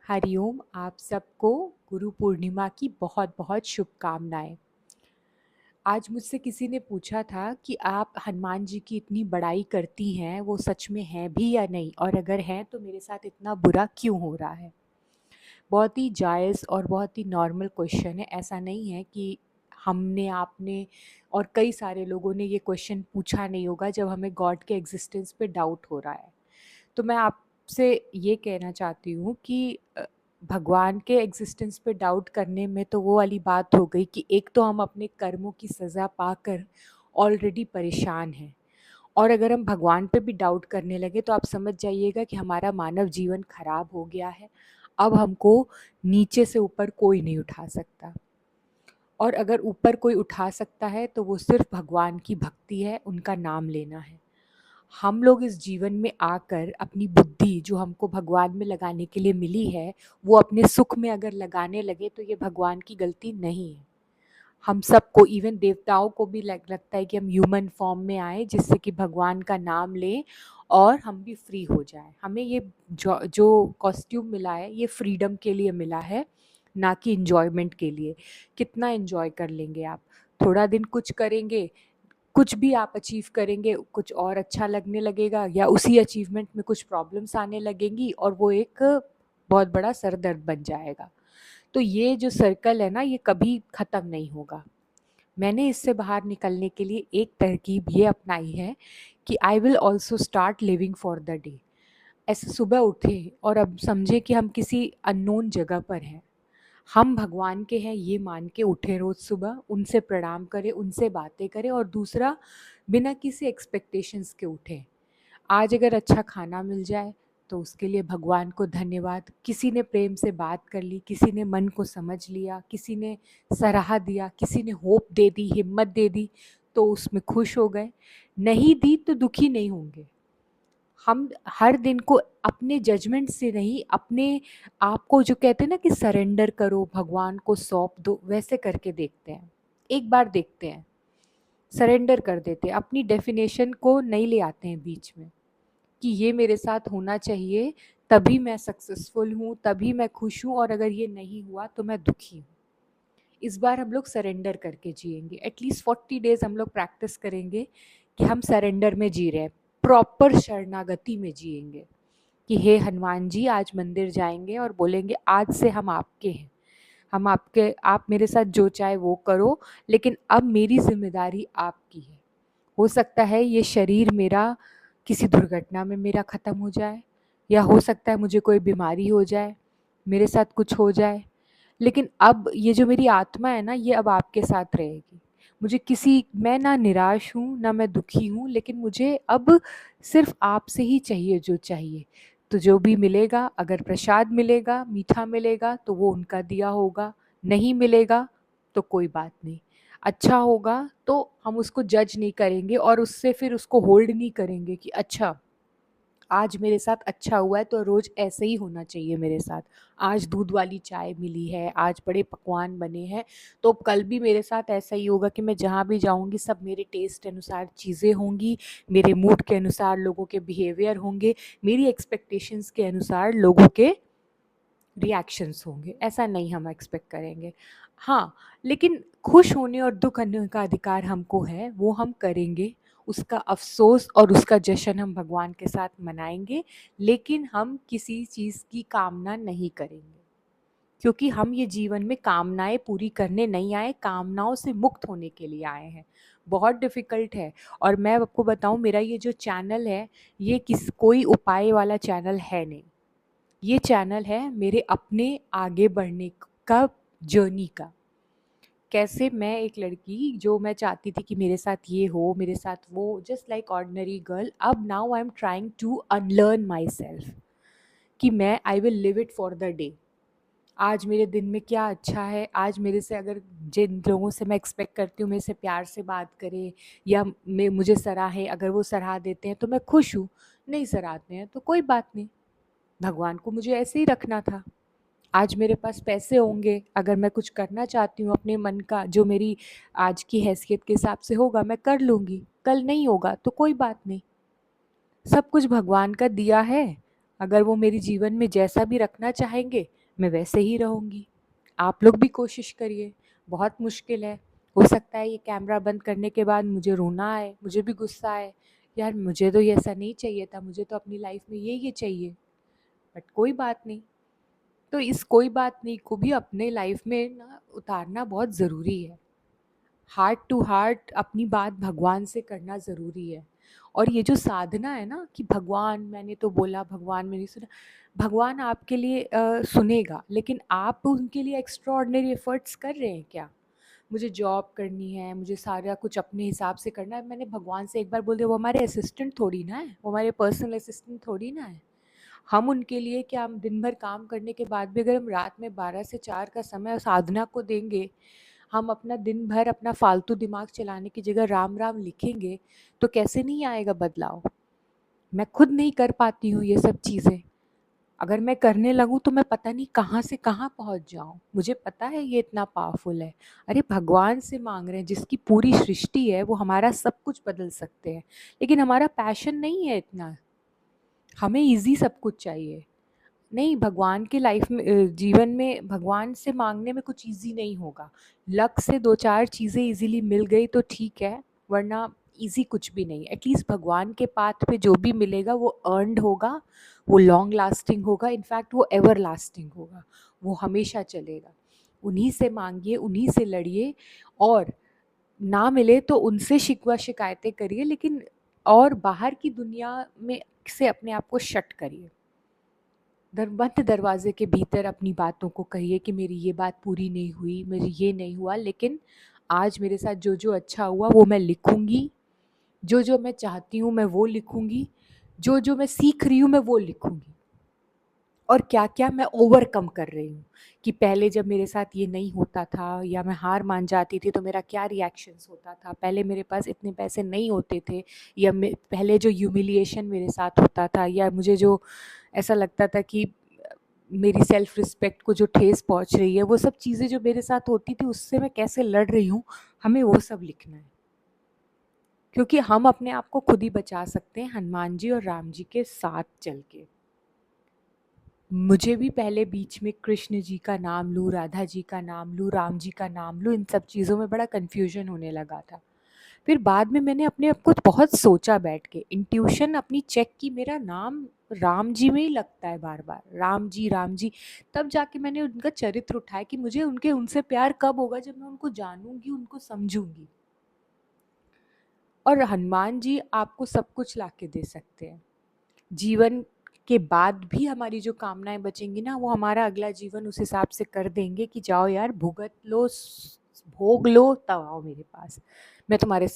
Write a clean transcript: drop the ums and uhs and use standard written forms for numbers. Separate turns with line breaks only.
हरिओम। आप सबको गुरु पूर्णिमा की बहुत बहुत शुभकामनाएं। आज मुझसे किसी ने पूछा था कि आप हनुमान जी की इतनी बड़ाई करती हैं, वो सच में हैं भी या नहीं, और अगर हैं तो मेरे साथ इतना बुरा क्यों हो रहा है। बहुत ही जायज़ और बहुत ही नॉर्मल क्वेश्चन है। ऐसा नहीं है कि हमने आपने और कई सारे लोगों ने ये क्वेश्चन पूछा नहीं होगा जब हमें गॉड के एग्जिस्टेंस पे डाउट हो रहा है। तो मैं आपसे ये कहना चाहती हूँ कि भगवान के एग्जिस्टेंस पे डाउट करने में तो वो वाली बात हो गई कि एक तो हम अपने कर्मों की सज़ा पाकर ऑलरेडी परेशान हैं, और अगर हम भगवान पे भी डाउट करने लगे तो आप समझ जाइएगा कि हमारा मानव जीवन खराब हो गया है। अब हमको नीचे से ऊपर कोई नहीं उठा सकता, और अगर ऊपर कोई उठा सकता है तो वो सिर्फ भगवान की भक्ति है, उनका नाम लेना है। हम लोग इस जीवन में आकर अपनी बुद्धि जो हमको भगवान में लगाने के लिए मिली है, वो अपने सुख में अगर लगाने लगे तो ये भगवान की गलती नहीं है। हम सबको, इवन देवताओं को भी लगता है कि हम ह्यूमन फॉर्म में आए जिससे कि भगवान का नाम लें और हम भी फ्री हो जाएं। हमें ये जो कॉस्ट्यूम मिला है ये फ्रीडम के लिए मिला है, ना कि इंजॉयमेंट के लिए। कितना इंजॉय कर लेंगे आप? थोड़ा दिन कुछ करेंगे, कुछ भी आप अचीव करेंगे, कुछ और अच्छा लगने लगेगा, या उसी अचीवमेंट में कुछ प्रॉब्लम्स आने लगेंगी और वो एक बहुत बड़ा सर दर्द बन जाएगा। तो ये जो सर्कल है ना, ये कभी ख़त्म नहीं होगा। मैंने इससे बाहर निकलने के लिए एक तरकीब ये अपनाई है कि I will also start living for the day. ऐसे सुबह उठे और अब समझे कि हम किसी अननोन जगह पर हैं, हम भगवान के हैं ये मान के उठे रोज़ सुबह, उनसे प्रणाम करें, उनसे बातें करें, और दूसरा, बिना किसी एक्सपेक्टेशंस के उठें। आज अगर अच्छा खाना मिल जाए तो उसके लिए भगवान को धन्यवाद। किसी ने प्रेम से बात कर ली, किसी ने मन को समझ लिया, किसी ने सराहा दिया, किसी ने होप दे दी, हिम्मत दे दी, तो उसमें खुश हो गए। नहीं दी तो दुखी नहीं होंगे। हम हर दिन को अपने जजमेंट से नहीं, अपने आप को जो कहते हैं ना कि सरेंडर करो, भगवान को सौंप दो, वैसे करके देखते हैं। एक बार देखते हैं, सरेंडर कर देते हैं, अपनी डेफिनेशन को नहीं ले आते हैं बीच में कि ये मेरे साथ होना चाहिए, तभी मैं सक्सेसफुल हूँ, तभी मैं खुश हूँ, और अगर ये नहीं हुआ तो मैं दुखी हूँ। इस बार हम लोग सरेंडर करके जिएंगे। एटलीस्ट 40 डेज हम लोग प्रैक्टिस करेंगे कि हम सरेंडर में जी रहे हैं, प्रॉपर शरणागति में जिएंगे कि हे हनुमान जी, आज मंदिर जाएंगे और बोलेंगे आज से हम आपके हैं, हम आपके, आप मेरे साथ जो चाहे वो करो, लेकिन अब मेरी जिम्मेदारी आपकी है। हो सकता है ये शरीर मेरा किसी दुर्घटना में मेरा ख़त्म हो जाए, या हो सकता है मुझे कोई बीमारी हो जाए, मेरे साथ कुछ हो जाए, लेकिन अब ये जो मेरी आत्मा है ना, ये अब आपके साथ रहेगी। मुझे किसी, मैं ना निराश हूँ ना मैं दुखी हूँ, लेकिन मुझे अब सिर्फ आपसे ही चाहिए जो चाहिए। तो जो भी मिलेगा, अगर प्रसाद मिलेगा, मीठा मिलेगा, तो वो उनका दिया होगा, नहीं मिलेगा तो कोई बात नहीं। अच्छा होगा तो हम उसको जज नहीं करेंगे और उससे फिर उसको होल्ड नहीं करेंगे कि अच्छा आज मेरे साथ अच्छा हुआ है तो रोज़ ऐसे ही होना चाहिए मेरे साथ। आज दूध वाली चाय मिली है, आज बड़े पकवान बने हैं, तो कल भी मेरे साथ ऐसा ही होगा कि मैं जहाँ भी जाऊँगी सब मेरे टेस्ट अनुसार चीज़ें होंगी, मेरे मूड के अनुसार लोगों के बिहेवियर होंगे, मेरी एक्सपेक्टेशंस के अनुसार लोगों के रिएक्शंस होंगे। ऐसा नहीं हम एक्सपेक्ट करेंगे। हाँ, लेकिन खुश होने और दुःख होने का अधिकार हमको है, वो हम करेंगे। उसका अफ़सोस और उसका जश्न हम भगवान के साथ मनाएँगे, लेकिन हम किसी चीज़ की कामना नहीं करेंगे। क्योंकि हम ये जीवन में कामनाएँ पूरी करने नहीं आए, कामनाओं से मुक्त होने के लिए आए हैं। बहुत डिफ़िकल्ट है, और मैं आपको बताऊँ, मेरा ये जो चैनल है, ये कोई उपाय वाला चैनल है नहीं। ये चैनल है मेरे अपने आगे बढ़ने का, जर्नी का। कैसे मैं एक लड़की जो मैं चाहती थी कि मेरे साथ ये हो, मेरे साथ वो, जस्ट लाइक ऑर्डिनरी गर्ल, अब now I am trying to unlearn myself कि मैं I will live it for the day. आज मेरे दिन में क्या अच्छा है, आज मेरे से अगर जिन लोगों से मैं एक्सपेक्ट करती हूँ मेरे से प्यार से बात करें या मुझे सराहें, अगर वो सराह देते हैं तो मैं खुश हूँ, नहीं सराहते हैं तो कोई बात नहीं। भगवान को मुझे ऐसे ही रखना था। आज मेरे पास पैसे होंगे, अगर मैं कुछ करना चाहती हूँ अपने मन का, जो मेरी आज की हैसियत के हिसाब से होगा मैं कर लूँगी, कल नहीं होगा तो कोई बात नहीं। सब कुछ भगवान का दिया है, अगर वो मेरी जीवन में जैसा भी रखना चाहेंगे मैं वैसे ही रहूँगी। आप लोग भी कोशिश करिए, बहुत मुश्किल है। हो सकता है ये कैमरा बंद करने के बाद मुझे रोना आए, मुझे भी गुस्सा आए, यार मुझे तो ये ऐसा नहीं चाहिए था, मुझे तो अपनी लाइफ में ये चाहिए। बट कोई बात नहीं। तो इस कोई बात नहीं को भी अपने लाइफ में ना उतारना बहुत ज़रूरी है। हार्ट टू हार्ट अपनी बात भगवान से करना ज़रूरी है। और ये जो साधना है ना कि भगवान मैंने तो बोला, भगवान मैंने सुना, भगवान आपके लिए सुनेगा, लेकिन आप उनके लिए एक्स्ट्रा ऑर्डिनरी एफर्ट्स कर रहे हैं क्या? मुझे जॉब करनी है, मुझे सारा कुछ अपने हिसाब से करना है, मैंने भगवान से एक बार बोल दिया, वो हमारे असिस्टेंट थोड़ी ना है, वो हमारे पर्सनल असिस्टेंट थोड़ी ना है। हम उनके लिए क्या, हम दिन भर काम करने के बाद भी अगर हम रात में 12 से 4 का समय साधना को देंगे, हम अपना दिन भर अपना फालतू दिमाग चलाने की जगह राम राम लिखेंगे, तो कैसे नहीं आएगा बदलाव? मैं खुद नहीं कर पाती हूँ ये सब चीज़ें। अगर मैं करने लगूँ तो मैं पता नहीं कहाँ से कहाँ पहुँच जाऊँ। मुझे पता है ये इतना पावरफुल है। अरे भगवान से मांग रहे हैं, जिसकी पूरी सृष्टि है, वो हमारा सब कुछ बदल सकते हैं, लेकिन हमारा पैशन नहीं है इतना। हमें ईज़ी सब कुछ चाहिए। नहीं, भगवान के लाइफ में जीवन में भगवान से मांगने में कुछ इजी नहीं होगा। लक से 2-4 चीज़ें इजीली मिल गई तो ठीक है, वरना इजी कुछ भी नहीं। एटलीस्ट भगवान के पाथ पे जो भी मिलेगा वो अर्न्ड होगा, वो लॉन्ग लास्टिंग होगा, इनफैक्ट वो एवर लास्टिंग होगा, वो हमेशा चलेगा। उन्हीं से मांगिए, उन्हीं से लड़िए, और ना मिले तो उनसे शिकवा शिकायतें करिए, लेकिन और बाहर की दुनिया में से अपने आप को शट करिए। बंद दरवाजे के भीतर अपनी बातों को कहिए कि मेरी ये बात पूरी नहीं हुई, मेरी ये नहीं हुआ, लेकिन आज मेरे साथ जो जो अच्छा हुआ वो मैं लिखूंगी, जो जो मैं चाहती हूँ मैं वो लिखूंगी, जो जो मैं सीख रही हूँ मैं वो लिखूंगी, और क्या क्या मैं ओवरकम कर रही हूँ। कि पहले जब मेरे साथ ये नहीं होता था, या मैं हार मान जाती थी, तो मेरा क्या रिएक्शंस होता था, पहले मेरे पास इतने पैसे नहीं होते थे, या पहले जो ह्यूमिलिएशन मेरे साथ होता था, या मुझे जो ऐसा लगता था कि मेरी सेल्फ रिस्पेक्ट को जो ठेस पहुंच रही है, वो सब चीज़ें जो मेरे साथ होती थी उससे मैं कैसे लड़ रही हूँ, हमें वो सब लिखना है। क्योंकि हम अपने आप को खुद ही बचा सकते हैं, हनुमान जी और राम जी के साथ चल के। मुझे भी पहले बीच में कृष्ण जी का नाम लूँ, राधा जी का नाम लूँ, राम जी का नाम लूँ, इन सब चीज़ों में बड़ा कन्फ्यूजन होने लगा था। फिर बाद में मैंने अपने आप को बहुत सोचा बैठ के, इंट्यूशन अपनी चेक की, मेरा नाम राम जी में ही लगता है बार बार, राम जी राम जी। तब जाके मैंने उनका चरित्र उठाया कि मुझे उनसे प्यार कब होगा, जब मैं उनको जानूंगी, उनको समझूंगी। और हनुमान जी आपको सब कुछ ला के दे सकते हैं। जीवन के बाद भी हमारी जो कामनाएं बचेंगी ना, वो हमारा अगला जीवन उस हिसाब से कर देंगे कि जाओ यार, भुगत लो, भोग लो, तब आओ मेरे पास, मैं तुम्हारे